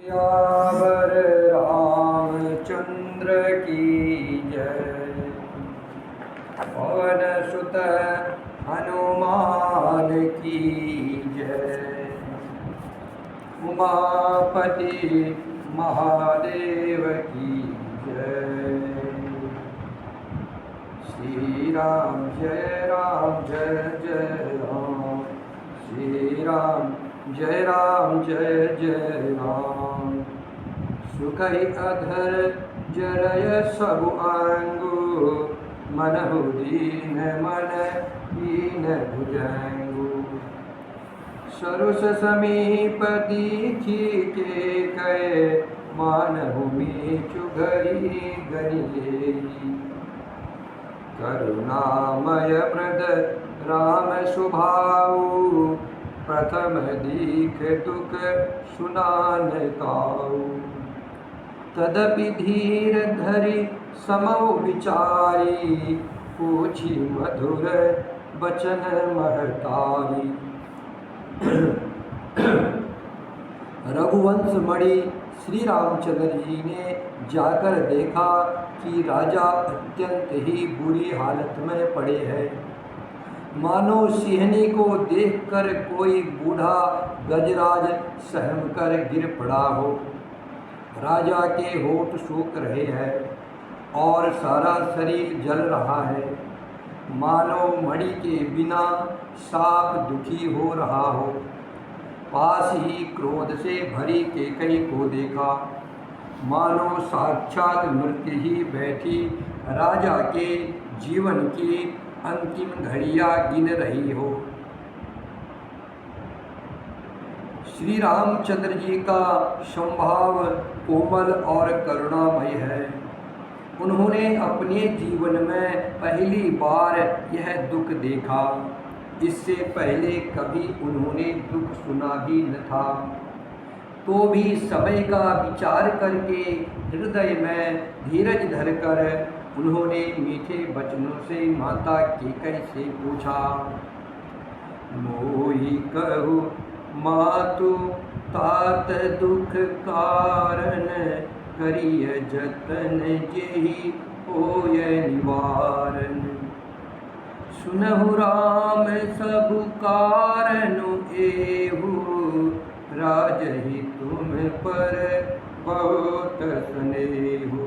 सियावर रामचंद्र की जय। पवन सुत हनुमान की जय। उमापति महादेव की जय। श्री राम जय जय राम। श्री राम जय जय राम। सुखई अधर जरय सबु अंगु। मनहु दीन मन दीन भुजंगु। सरुस समीप दीखी के कहे। मानहु मीचु घरी गनिले। करुणामय मृद राम सुभाऊ। प्रथम दीख दुख सुनान काऊ। तदपि धीर धरि समौ विचारी। पूछी मधुर बचन महतारी। रघुवंश मणि श्री रामचंद्र जी ने जाकर देखा कि राजा अत्यंत ही बुरी हालत में पड़े हैं। मानो सिंहनी को देखकर कोई बूढ़ा गजराज सहम कर गिर पड़ा हो। राजा के होठ सूख रहे हैं और सारा शरीर जल रहा है। मानो मणि के बिना साप दुखी हो रहा हो। पास ही क्रोध से भरी केकई को देखा। मानो साक्षात मृत्यु ही बैठी राजा के जीवन की अंतिम घड़ियां गिन रही हो। श्री रामचंद्र जी का स्वभाव कोमल और करुणामय है। उन्होंने अपने जीवन में पहली बार यह दुख देखा। इससे पहले कभी उन्होंने दुख सुना भी न था। तो भी समय का विचार करके हृदय में धीरज धरकर उन्होंने मीठे वचनों से माता केकई से पूछा। मोहि कहु मातु तात दुख कारण। करिय जतन जेहि होय निवारण। सुनहु राम सबु कारनु एहु। राजहि तुम पर बहुत स्नेहु।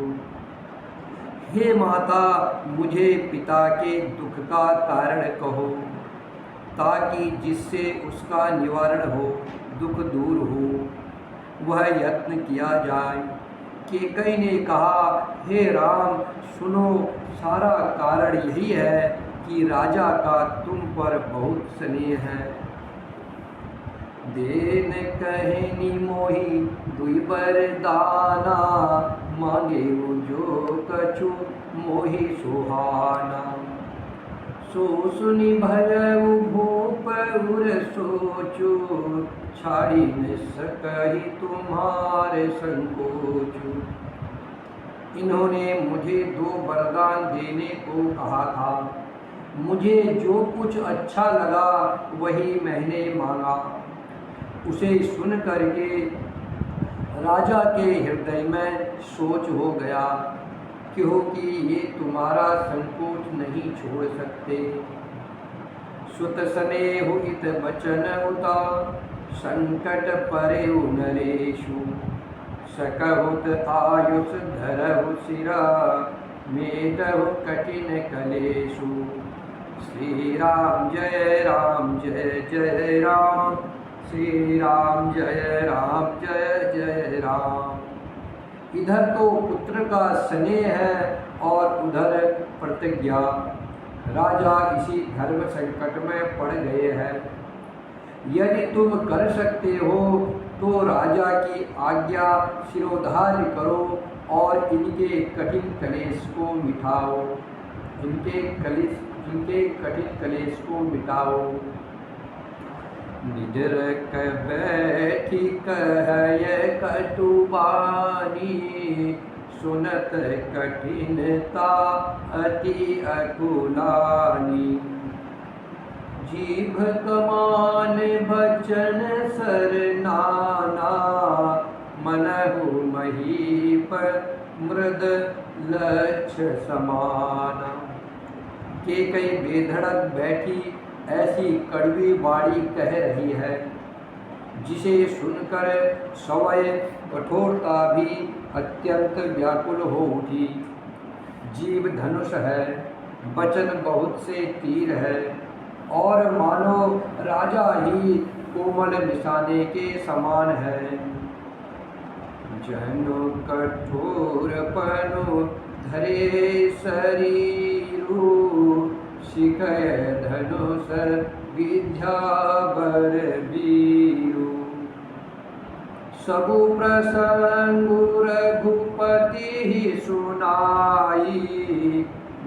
हे माता, मुझे पिता के दुख का कारण कहो, ताकि जिससे उसका निवारण हो, दुख दूर हो, वह यत्न किया जाए। केकई ने कहा, हे राम, सुनो, सारा कारण यही है कि राजा का तुम पर बहुत स्नेह है। देन कहनी मोहि दुई बरदाना। मांगे जो कछु मोहि सुहाना। सो सुनि भयउ भूप उर सोचु। छाड़ी न सकहि तुम्हारे संकोचु। इन्होंने मुझे 2 वरदान देने को कहा था। मुझे जो कुछ अच्छा लगा वही मैंने मांगा। उसे सुन करके राजा के हृदय में सोच हो गया, क्योंकि ये तुम्हारा संकोच नहीं छोड़ सकते। सुत स्नेहु इत बचन उता। संकट परेउ नरेशु। सकहुत आयुष धरहु सिरा। मेटहु कठिन कलेशु। श्री राम जय जय राम। श्री राम जय जय राम। इधर तो पुत्र का स्नेह है और उधर प्रतिज्ञा। राजा इसी धर्म संकट में पड़ गए हैं। यदि तुम कर सकते हो तो राजा की आज्ञा शिरोधार्य करो और इनके कठिन कलेश को मिटाओ। इनके कठिन कलेश को मिटाओ। निडर बैठी कहय कटुबानी। सुनत कठिनता अति अकुलानी। जीभ कमान बचन सर नाना। मनहु महीप मृद लक्ष्य समाना। के कई बेधड़क बैठी ऐसी कड़वी बाणी कह रही है, जिसे सुनकर सवय कठोरता भी अत्यंत व्याकुल हो उठी। जीव धनुष है, वचन बहुत से तीर है, और मानो राजा ही कोमल निशाने के समान है। जनु कठोर पनु धरे शरीरु, शिखय धनुष विद्या बर वीरु। सबु प्रसंगु रघुपति सुनाई,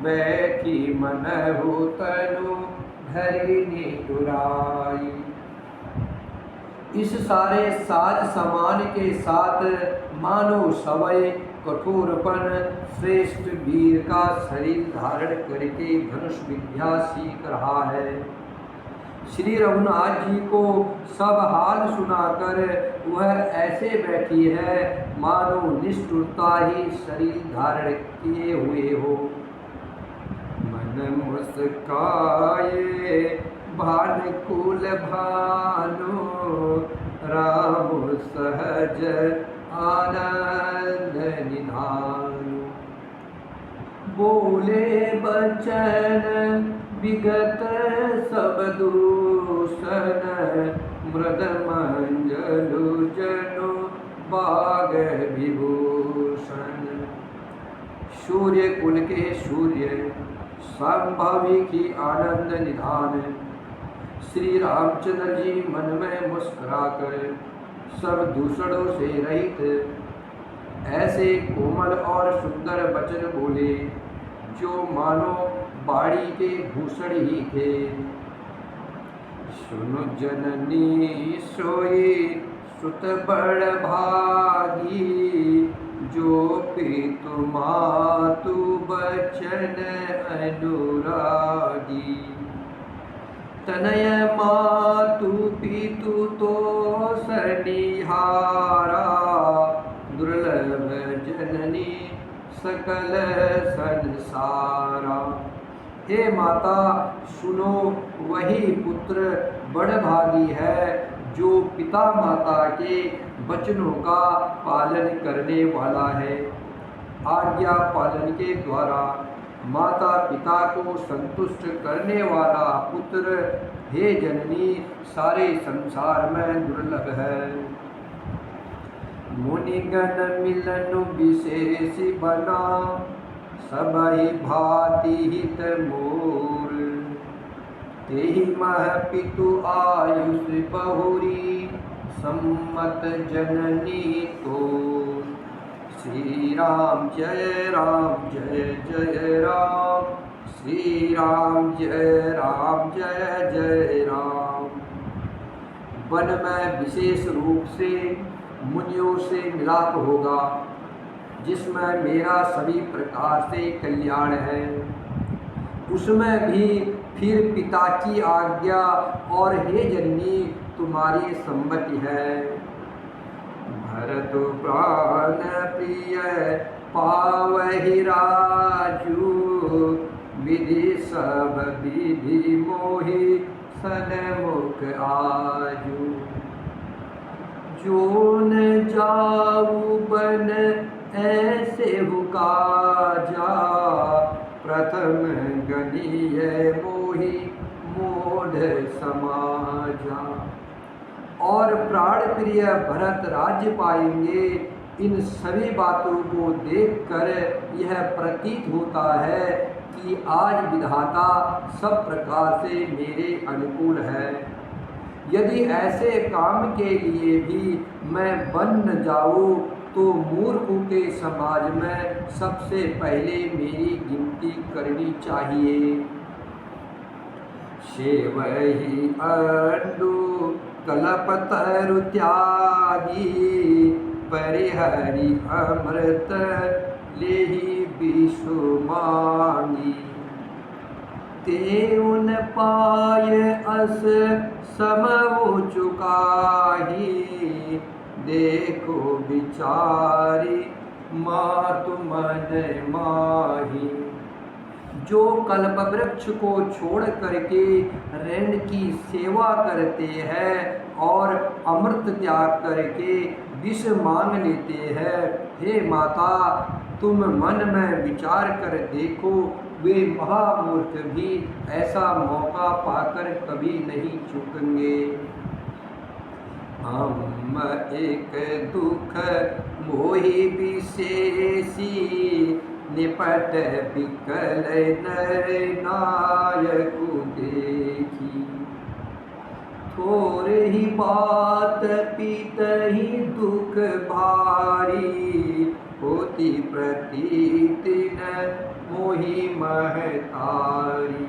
बैठी मनहु तनु धरि निठुराई। इस सारे साज समान के साथ मानो सवय कठोरपन श्रेष्ठ वीर का शरीर धारण करके धनुष विद्या सीख रहा है। श्री रघुनाथ जी को सब हाल सुनाकर वह ऐसे बैठी है मानो निष्ठुरता ही शरीर धारण किए हुए हो। मन मुस्काए भानुकुल भानु, राम सहज आनंद निधानु। बोले बचन विगत सब दूषण, मृद मंजलु जनु बाग विभूषण। सूर्य कुल के सूर्य संभवी की आनंद निधान श्री रामचंद्र जी मन में मुस्कुराकर सब दूषणों से रहित ऐसे कोमल और सुंदर वचन बोले, जो मानो बाड़ी के भूषण ही थे। सुनो जननी सोई सुत बड़ भागी, जो पितु मातु बचन अनुरागी। तनय मातु पितु तो सनिहारा, दुर्लभ जननी सकल संसारा। हे माता सुनो, वही पुत्र बड़ भागी है जो पिता माता के वचनों का पालन करने वाला है। आज्ञा पालन के द्वारा माता पिता को संतुष्ट करने वाला पुत्र हे जननी सारे संसार में दुर्लभ है। मुनिगण मिलन विशेष बना, सबहि भांति हित मोर। तेहि मह पितु आयुष बहुरी, सम्मत जननी तोर। श्री राम जय जय राम, श्री राम जय जय राम। वन में विशेष रूप से मुनियों से मिलाप होगा, जिसमें मेरा सभी प्रकार से कल्याण है। उसमें भी फिर पिता की आज्ञा और हे जननी तुम्हारी सम्मति है। भरत प्राण प्रिय पावहि राजू, विधि सब विधि मोहि सन्मुख आजू। जो न जाऊ बन ऐसे हुकाजा, प्रथम गनीय मोहि मोढ़ समाजा। और प्राण प्रिय भरत राज्य पाएंगे, इन सभी बातों को देखकर यह प्रतीत होता है कि आज विधाता सब प्रकार से मेरे अनुकूल है। यदि ऐसे काम के लिए भी मैं बन न जाऊँ तो मूर्खों के समाज में सबसे पहले मेरी गिनती करनी चाहिए। सेवहि अंडु कलपतरु त्यागी, परिहरि अमृत लेहि विषु मांगी। तेउन पाय अस समउ चुकाही, देखो बिचारी मात मन माही। जो कल्प वृक्ष को छोड़ करके ऋण की सेवा करते हैं और अमृत त्याग करके विष मांग लेते हैं, हे माता तुम मन में विचार कर देखो, वे महामूर्ख भी ऐसा मौका पाकर कभी नहीं चूकेंगे। हम एक दुख मोहि विशेषी, निपट बिकल नर नायक देखी। थोर ही बात पीत ही दुख भारी, होती प्रतीत न मोहि महतारी।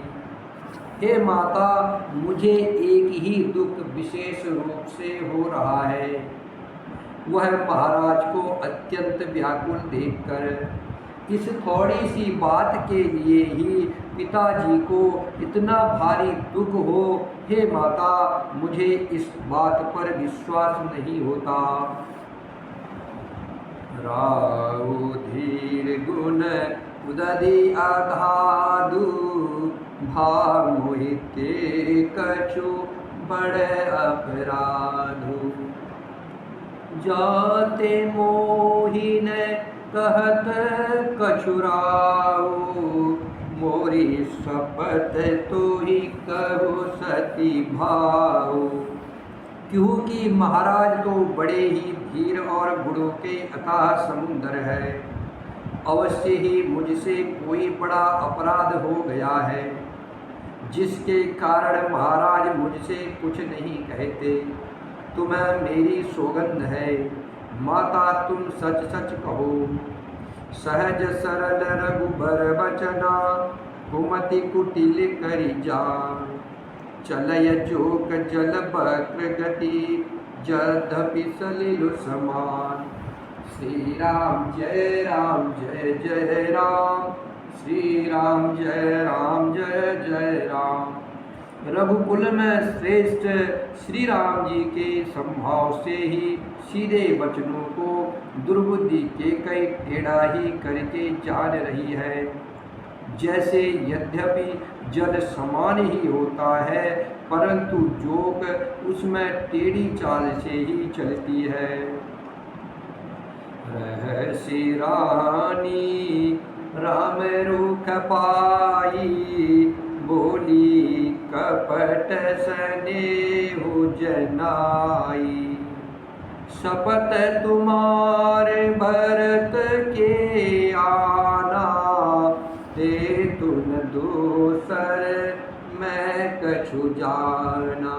हे माता मुझे एक ही दुख विशेष रूप से हो रहा है, वह महाराज को अत्यंत व्याकुल देखकर। इस थोड़ी सी बात के लिए ही पिताजी को इतना भारी दुख हो। हे माता मुझे इस बात पर विश्वास नहीं होता। राहु धीर गुण उदधि अगाधु, भाव मोहिते कछु बड़ अपराधु। जाते मोहिन कहत कछुराऊ, मोरी शपथ तो ही कहो सती भाऊ। क्योंकि महाराज तो बड़े ही धीर और गुणों के अथाह समुद्र है, अवश्य ही मुझसे कोई बड़ा अपराध हो गया है, जिसके कारण महाराज मुझसे कुछ नहीं कहते। तुम्हें मेरी सौगंध है माता, तुम सच सच कहो। सहज सरल रघुबर वचना, कुमति कुटिल करि जान। चलय जोक जल वक्र गति, जलधपि सलिल समान। श्री राम जय जय राम, श्री राम जय जय राम। रघुकुल में श्रेष्ठ श्री राम जी के संभाव से ही सीधे वचनों को दुर्बुद्धि के कई टेढ़ा ही करके जान रही है। जैसे यद्यपि जल समान ही होता है, परंतु जोक उसमें टेढ़ी चाल से ही चलती है। रहसि रानी राम रूख पाई, बोली कपट स्नेहु जनाई। शपथ तुम्हारे भरत के आना, ते तुम दोसर मैं कछु जाना।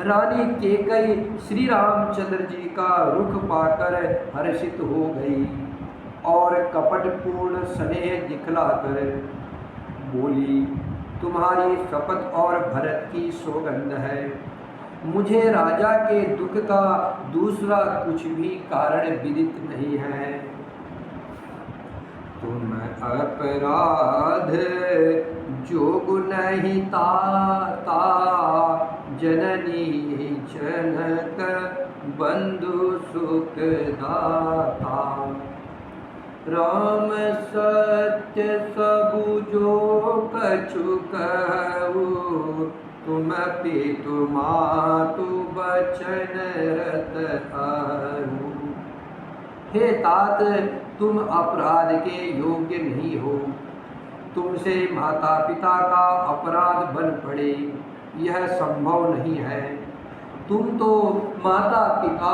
रानी केकई श्री रामचंद्र जी का रुख पाकर हर्षित हो गई और कपटपूर्ण स्नेह दिखलाकर बोली, तुम्हारी शपथ और भरत की सौगंध है, मुझे राजा के दुख का दूसरा कुछ भी कारण विदित नहीं है। तुम अपराध जोग नहीं ताता, जननी जनक बंधु सुख दाता। राम सत्य सबु जो कछु कहु, तुम पितु मातु बचन रत अरु। हे तात तुम अपराध के योग्य नहीं हो, तुमसे माता पिता का अपराध बन पड़े यह संभव नहीं है। तुम तो माता पिता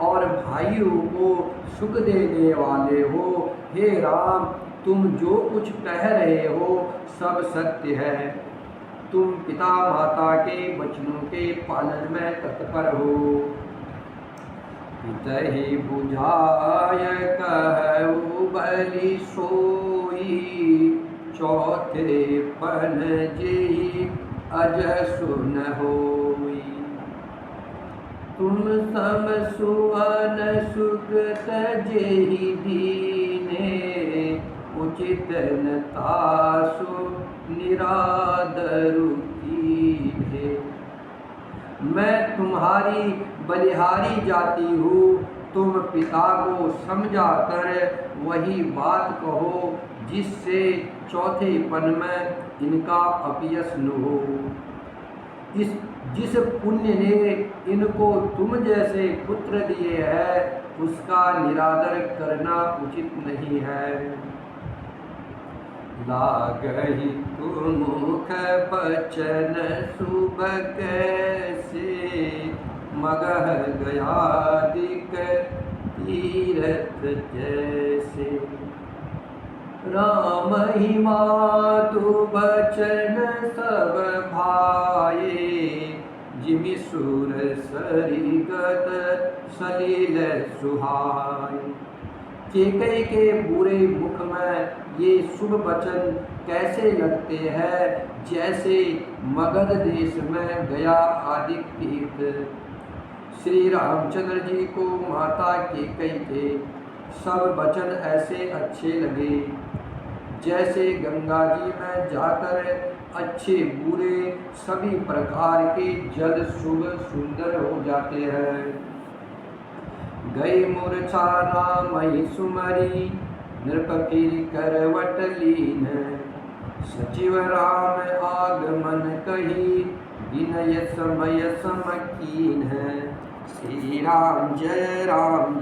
और भाइयों को सुख देने वाले हो। हे राम तुम जो कुछ कह रहे हो सब सत्य है, तुम पिता माता के वचनों के पालन में तत्पर हो। पितहि बुझाय कहु बलि सोई, चौथे पन जेहि अज सुन होई। तुम सम सुवन सुख तजेहि दीने, उचित न तासु निरादरु कीन्हे। मैं तुम्हारी बलिहारी जाती हूँ, तुम पिता को समझा कर वही बात कहो जिससे चौथेपन में इनका अपयश न हो। जिस पुण्य ने इनको तुम जैसे पुत्र दिए हैं उसका निरादर करना उचित नहीं है। लागहि तु मुख बचन शुभ कैसे, मगह गयादिक तीरथ जैसे। राम ही मातु बचन सब भाए, जिमि सुर सरिगत सलिल सुहाए। केकई के बुरे मुख में ये शुभ वचन कैसे लगते हैं, जैसे मगध देश में गया आदि तीर्थ। श्री रामचंद्र जी को माता केकई के सब वचन ऐसे अच्छे लगे जैसे गंगा जी में जाकर अच्छे बुरे सभी प्रकार के जल शुभ सुंदर हो जाते हैं। गई मूर्छा नामहि सुमरी, नृप फिर करवट लीन। सचिव राम आगमन कही, विनय समय समकीन। श्री राम जय जय राम,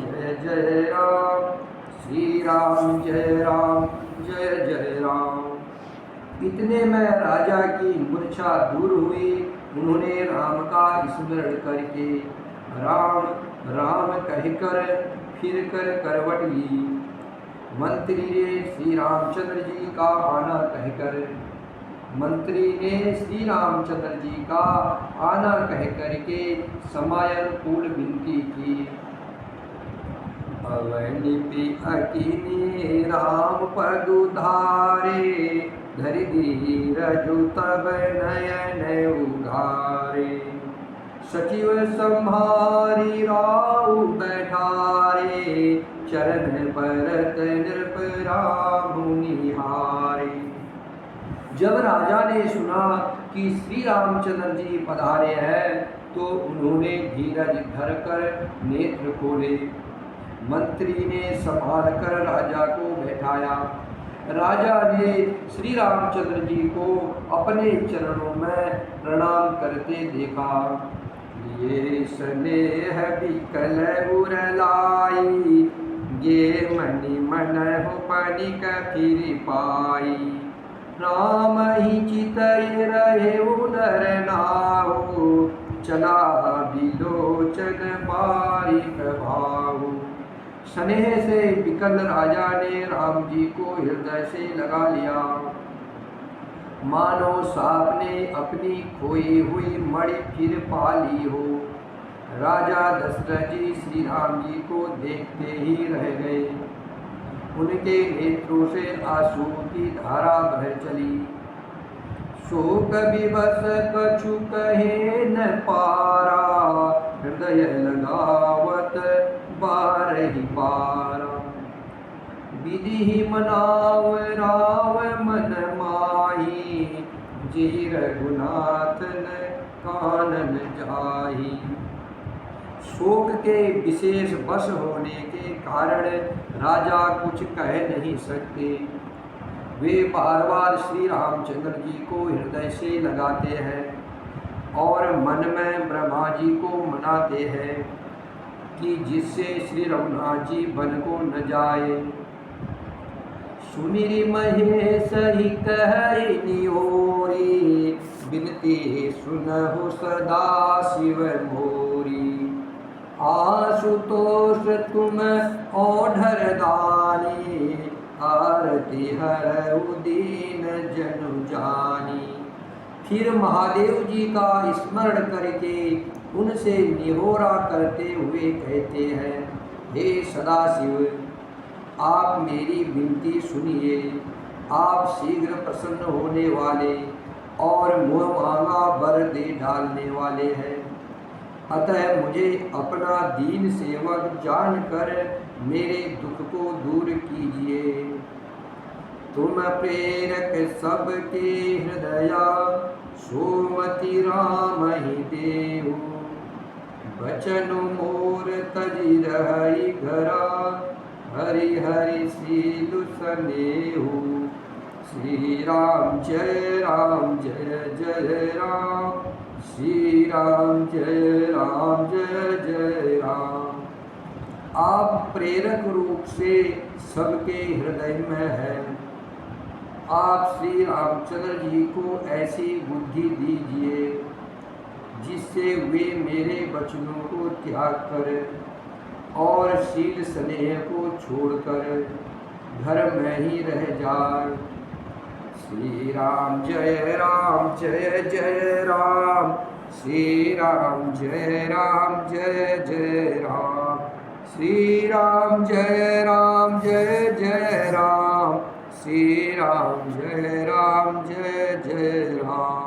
श्री राम जय जय राम। इतने में राजा की मूर्छा दूर हुई। उन्होंने राम का स्मरण करके राम राम कहकर फिर कर करवट ली। मंत्री ने श्री रामचंद्र जी का आना कह करके समायनकूल विनती की। अवनिपि अकिनी राम पद उधारे, धरि धीरजु तब नयन उघारे। सचिव संहारी राउ बैठारे, चरण परत नृप राम निहारे। जब राजा ने सुना कि श्री रामचंद्र जी पधारे हैं तो उन्होंने धीरज धरकर नेत्र खोले। मंत्री ने संभाल कर राजा को बैठाया। राजा ने श्री रामचंद्र जी को अपने चरणों में प्रणाम करते देखा। ये स्नेह बिकल उरलाई, ये मणि मन हो पनिक फिर पाई। राम ही चितय रहे उनर नाहु, चला बिलोचन बारी प्रभाव। स्नेह से विकल राजा ने राम जी को हृदय से लगा लिया, मानो सांप ने अपनी खोई हुई मणि फिर पा ली हो। राजा दशरथ जी श्री राम जी को देखते ही रह गए। उनके नेत्रों से आंसू की धारा बह चली। शोक विवश कछु कहे न पारा, हृदय लगावत बारहि बारा। विधि मनाव राव मन माही, जी रघुनाथ न कानन जाही। शोक के विशेष वश होने के कारण राजा कुछ कह नहीं सकते। वे बार बार श्री रामचंद्र जी को हृदय से लगाते हैं और मन में ब्रह्मा जी को मनाते हैं कि जिससे श्री रघुनाथ जी वन को न जाए। सुमिरि महेश ही कह निहोरी, बिनती सुनहु सदा शिव मोरी। आशुतोष तुम ओढ़र दानी, आरती हरऊ दीन जनु जानी। फिर महादेव जी का स्मरण करके उनसे निहोरा करते हुए कहते हैं, हे सदाशिव, आप मेरी विनती सुनिए। आप शीघ्र प्रसन्न होने वाले और मुँह मांगा वर दे डालने वाले हैं। अतः मुझे अपना दीन सेवक जानकर मेरे दुख को दूर कीजिए। तुम प्रेरक सबके हृदया, सोमति राम ही देहु। बचन मोर तजि रही घरा, हरि हरि सीलु सनेहु। श्री राम जय राम जय जय राम, श्री राम जय जय राम। आप प्रेरक रूप से सबके हृदय में हैं। आप श्री रामचंद्र जी को ऐसी बुद्धि दीजिए जिससे वे मेरे वचनों को त्याग करें और शील स्नेह को छोड़कर घर में ही रह जाए। श्री राम जय जय राम, श्री राम जय जय राम, श्री राम जय जय राम, श्री राम जय जय राम।